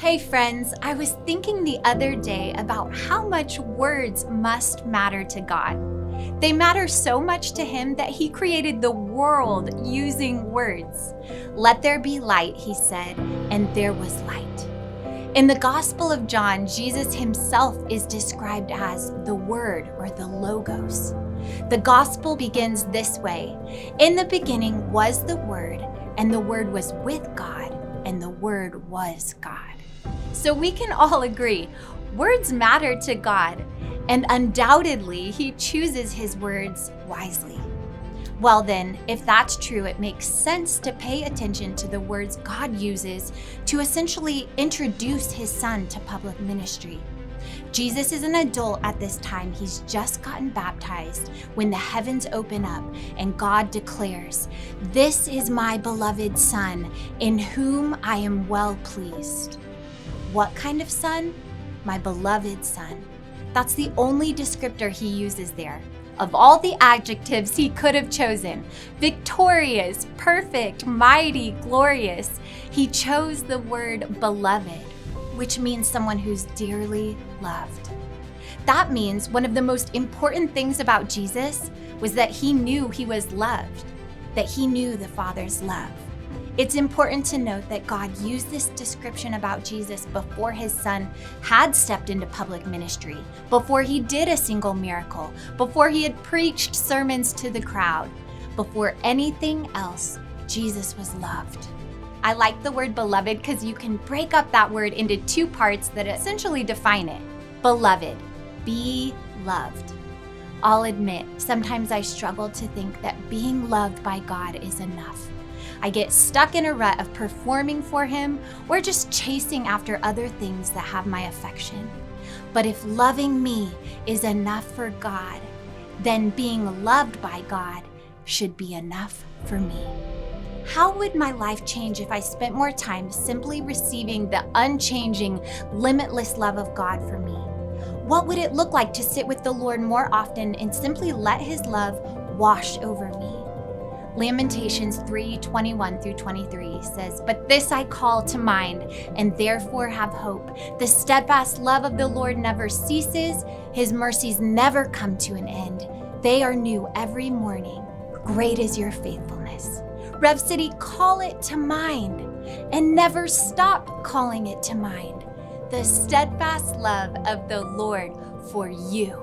Hey friends, I was thinking the other day about how much words must matter to God. They matter so much to Him that He created the world using words. Let there be light, He said, and there was light. In the Gospel of John, Jesus Himself is described as the Word or the Logos. The Gospel begins this way: in the beginning was the Word, and the Word was with God, and the Word was God. So we can all agree, words matter to God, and undoubtedly He chooses His words wisely. Well then, if that's true, it makes sense to pay attention to the words God uses to essentially introduce His Son to public ministry. Jesus is an adult at this time. He's just gotten baptized when the heavens open up and God declares, "This is my beloved Son, in whom I am well pleased." What kind of son? My beloved Son. That's the only descriptor He uses there. Of all the adjectives He could have chosen, victorious, perfect, mighty, glorious, He chose the word beloved, which means someone who's dearly loved. That means one of the most important things about Jesus was that He knew He was loved, that He knew the Father's love. It's important to note that God used this description about Jesus before His Son had stepped into public ministry, before He did a single miracle, before He had preached sermons to the crowd. Before anything else, Jesus was loved. I like the word beloved because you can break up that word into two parts that essentially define it. Beloved, be loved. I'll admit, sometimes I struggle to think that being loved by God is enough. I get stuck in a rut of performing for Him or just chasing after other things that have my affection. But if loving me is enough for God, then being loved by God should be enough for me. How would my life change if I spent more time simply receiving the unchanging, limitless love of God for me? What would it look like to sit with the Lord more often and simply let His love wash over me? Lamentations 3:21-23 says, "But this I call to mind, and therefore have hope. The steadfast love of the Lord never ceases. His mercies never come to an end. They are new every morning. Great is your faithfulness." Rev City, call it to mind and never stop calling it to mind. The steadfast love of the Lord for you.